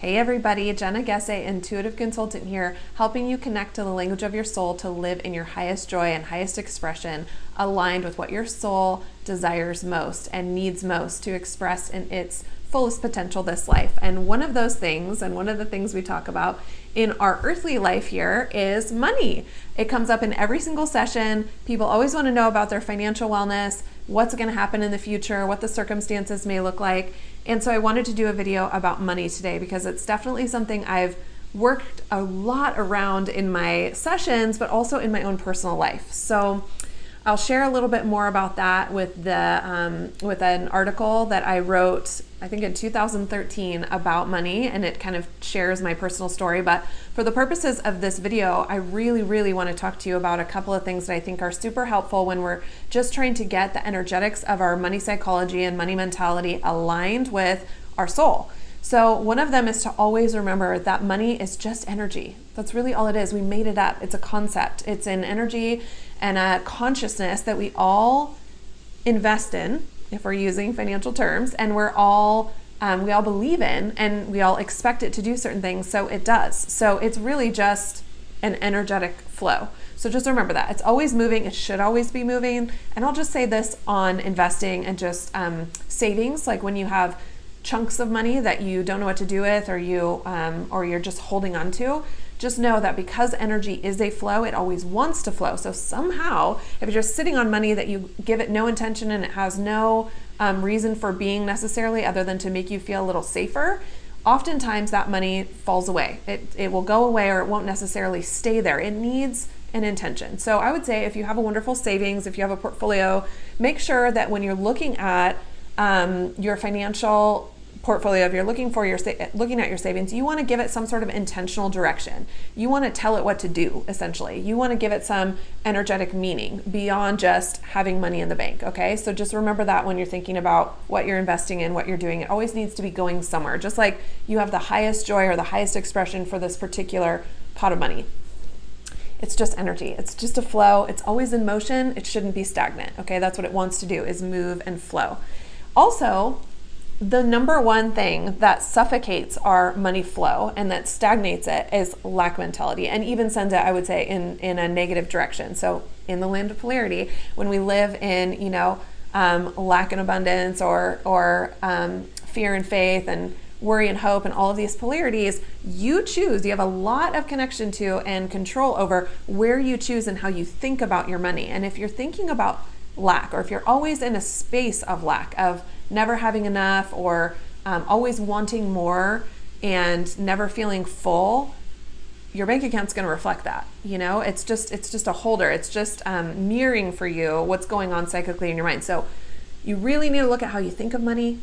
Hey everybody, Jenna Gesse, intuitive consultant here, helping you connect to the language of your soul to live in your highest joy and highest expression, aligned with what your soul desires most and needs most to express in its fullest potential this life. And one of those things, and one of the things we talk about in our earthly life here, is money. It comes up in every single session. People always want to know about their financial wellness, what's going to happen in the future, what the circumstances may look like. And so I wanted to do a video about money today because it's definitely something I've worked a lot around in my sessions, but also in my own personal life. So I'll share a little bit more about that with with an article that I wrote, I think in 2013, about money, and it kind of shares my personal story. But for the purposes of this video, I really want to talk to you about a couple of things that I think are super helpful when we're just trying to get the energetics of our money psychology and money mentality aligned with our soul. So one of them is to always remember that money is just energy. That's really all it is. We made it up. It's a concept. It's an energy and a consciousness that we all invest in, if we're using financial terms, and we all believe in, and we all expect it to do certain things, so it does. So it's really just an energetic flow. So just remember that. It's always moving. It should always be moving. And I'll just say this on investing and just savings, like when you have chunks of money that you don't know what to do with, or you're just holding on to, just know that because energy is a flow, it always wants to flow. So somehow, if you're just sitting on money that you give it no intention and it has no reason for being necessarily other than to make you feel a little safer, oftentimes that money falls away. It will go away, or it won't necessarily stay there. It needs an intention. So I would say if you have a wonderful savings, if you have a portfolio, make sure that when you're looking at your financial portfolio, if you're looking at your savings, you want to give it some sort of intentional direction. You want to tell it what to do, essentially. You want to give it some energetic meaning beyond just having money in the bank, okay? So just remember that when you're thinking about what you're investing in, what you're doing. It always needs to be going somewhere, just like you have the highest joy or the highest expression for this particular pot of money. It's just energy. It's just a flow. It's always in motion. It shouldn't be stagnant, okay? That's what it wants to do, is move and flow. Also, the number one thing that suffocates our money flow and that stagnates it is lack mentality, and even sends it, I would say, in a negative direction. So in the land of polarity, when we live in, lack and abundance, or fear and faith, and worry and hope, and all of these polarities, you choose. You have a lot of connection to and control over where you choose and how you think about your money. And if you're thinking about lack, or if you're always in a space of lack, of never having enough, or always wanting more and never feeling full, your bank account's going to reflect that. It's just a holder. It's just mirroring for you what's going on psychically in your mind. So you really need to look at how you think of money.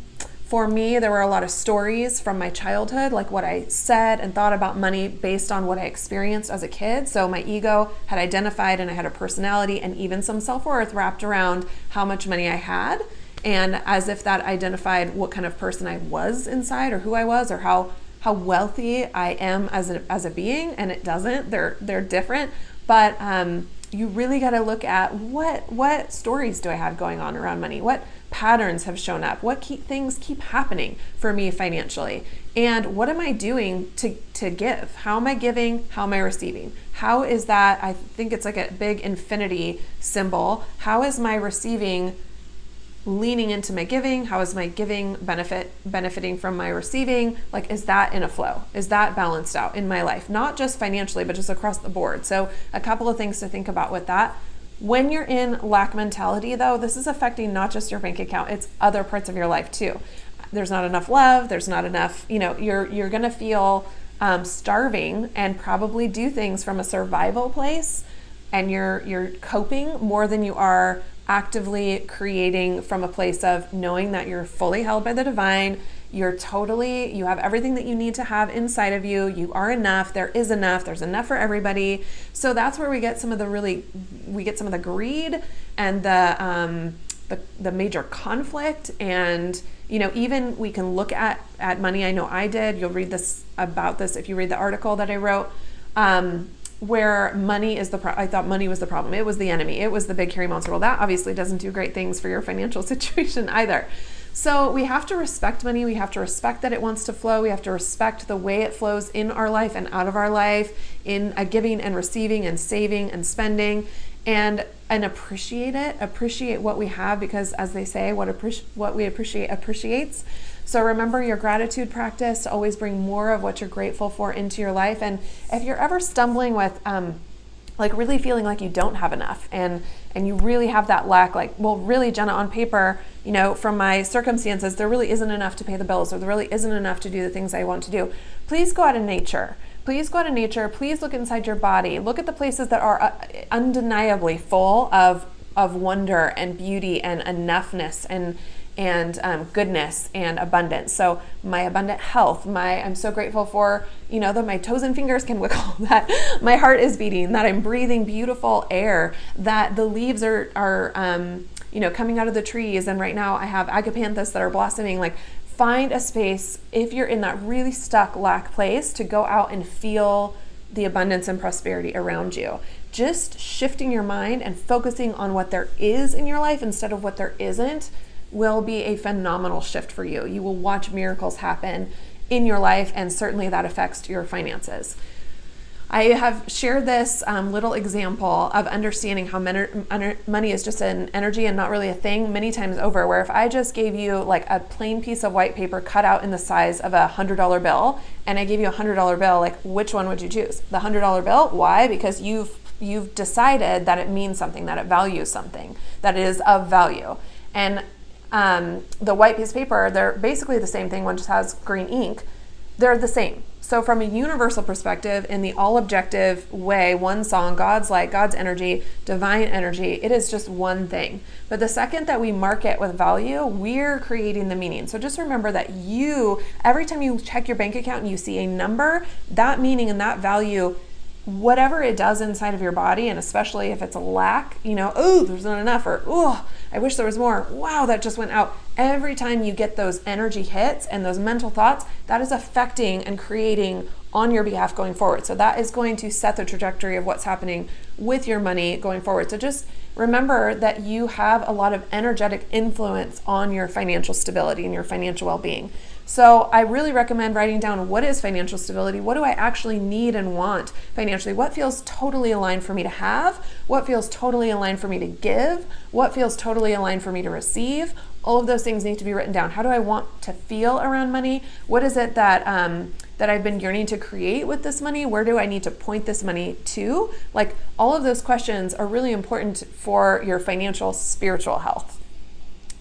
For me, there were a lot of stories from my childhood, like what I said and thought about money based on what I experienced as a kid. So my ego had identified, and I had a personality and even some self-worth wrapped around how much money I had, and as if that identified what kind of person I was inside, or who I was, or how wealthy I am as a being. And it doesn't. They're different. But you really got to look at what stories do I have going on around money? What patterns have shown up? What things keep happening for me financially? And what am I doing to give? How am I giving? How am I receiving? How is that? I think it's like a big infinity symbol. How is my receiving leaning into my giving? How is my giving benefiting from my receiving? Like, is that in a flow? Is that balanced out in my life? Not just financially, but just across the board. So a couple of things to think about with that. When you're in lack mentality, though, this is affecting not just your bank account, it's other parts of your life too. There's not enough love. There's not enough, you're going to feel starving and probably do things from a survival place, and you're coping more than you are actively creating from a place of knowing that you're fully held by the divine. You have everything that you need to have inside of you. You are enough. There is enough. There's enough for everybody. So that's where we get some of the greed and the major conflict. And, even we can look at money. I know I did. You'll read about this if you read the article that I wrote. Where money is I thought money was the problem. It was the enemy. It was the big hairy monster. Well, that obviously doesn't do great things for your financial situation either. So we have to respect money. We have to respect that it wants to flow. We have to respect the way it flows in our life and out of our life, in a giving and receiving and saving and spending, and appreciate it. Appreciate what we have, because as they say, what we appreciate appreciates. So remember your gratitude practice to always bring more of what you're grateful for into your life. And if you're ever stumbling with like really feeling like you don't have enough and you really have that lack, like, well, really, Jenna, on paper, you know, from my circumstances, there really isn't enough to pay the bills, or there really isn't enough to do the things I want to do. Please go out in nature. Please go out in nature. Please look inside your body. Look at the places that are undeniably full of wonder and beauty and enoughness and goodness and abundance. So my abundant health, I'm so grateful for, you know, that my toes and fingers can wiggle, that my heart is beating, that I'm breathing beautiful air, that the leaves are you know, coming out of the trees. And right now I have agapanthus that are blossoming. Like, find a space, if you're in that really stuck lack place, to go out and feel the abundance and prosperity around you. Just shifting your mind and focusing on what there is in your life instead of what there isn't will be a phenomenal shift for you. You will watch miracles happen in your life, and certainly that affects your finances. I have shared this little example of understanding how money is just an energy and not really a thing many times over, where if I just gave you like a plain piece of white paper cut out in the size of a $100 bill, and I gave you a $100 bill, like, which one would you choose? The $100 bill. Why? Because you've decided that it means something, that it values something, that it is of value. And the white piece of paper, they're basically the same thing, one just has green ink. They're the same. So from a universal perspective, in the all objective way, one song, God's light, God's energy, divine energy, it is just one thing. But the second that we mark it with value, we're creating the meaning. So just remember that every time you check your bank account and you see a number, that meaning and that value, whatever it does inside of your body, and especially if it's a lack, you know, oh, there's not enough, or oh, I wish there was more. Wow, that just went out. Every time you get those energy hits and those mental thoughts, that is affecting and creating on your behalf going forward. So that is going to set the trajectory of what's happening with your money going forward. So just remember that you have a lot of energetic influence on your financial stability and your financial well-being. So I really recommend writing down, what is financial stability? What do I actually need and want financially? What feels totally aligned for me to have? What feels totally aligned for me to give? What feels totally aligned for me to receive? All of those things need to be written down. How do I want to feel around money? What is it that I've been yearning to create with this money? Where do I need to point this money to? Like, all of those questions are really important for your financial, spiritual health.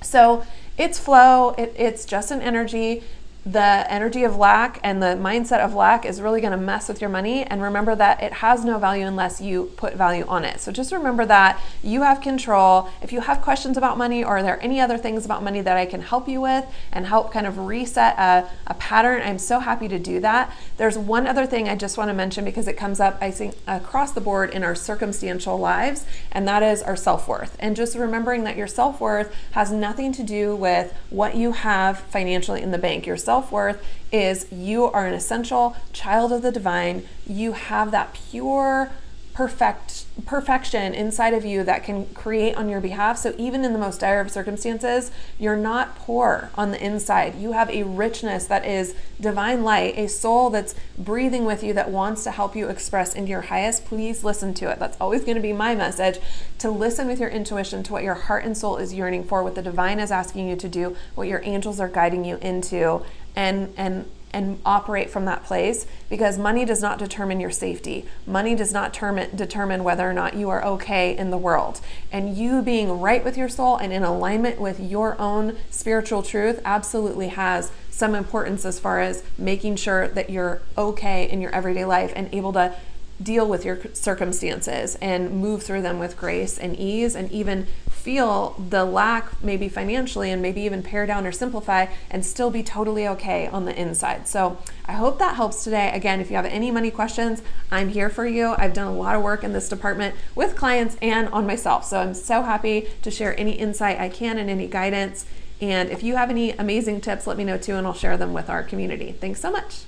So it's flow. It's just an energy. The energy of lack and the mindset of lack is really going to mess with your money. And remember that it has no value unless you put value on it. So just remember that you have control. If you have questions about money, or are there any other things about money that I can help you with and help kind of reset a pattern, I'm so happy to do that. There's one other thing I just want to mention, because it comes up, I think, across the board in our circumstantial lives, and that is our self-worth. And just remembering that your self-worth has nothing to do with what you have financially in the bank. Your self-worth is you are an essential child of the divine. You have that pure perfection inside of you that can create on your behalf. So even in the most dire of circumstances, you're not poor on the inside. You have a richness that is divine light, a soul that's breathing with you that wants to help you express into your highest. Please listen to it. That's always going to be my message, to listen with your intuition to what your heart and soul is yearning for, what the divine is asking you to do, what your angels are guiding you into, and operate from that place, because money does not determine your safety. Money does not determine whether or not you are okay in the world. And you being right with your soul and in alignment with your own spiritual truth absolutely has some importance as far as making sure that you're okay in your everyday life and able to deal with your circumstances and move through them with grace and ease, and even feel the lack maybe financially, and maybe even pare down or simplify and still be totally okay on the inside. So I hope that helps today. Again, if you have any money questions, I'm here for you. I've done a lot of work in this department with clients and on myself. So I'm so happy to share any insight I can and any guidance. And if you have any amazing tips, let me know too, and I'll share them with our community. Thanks so much.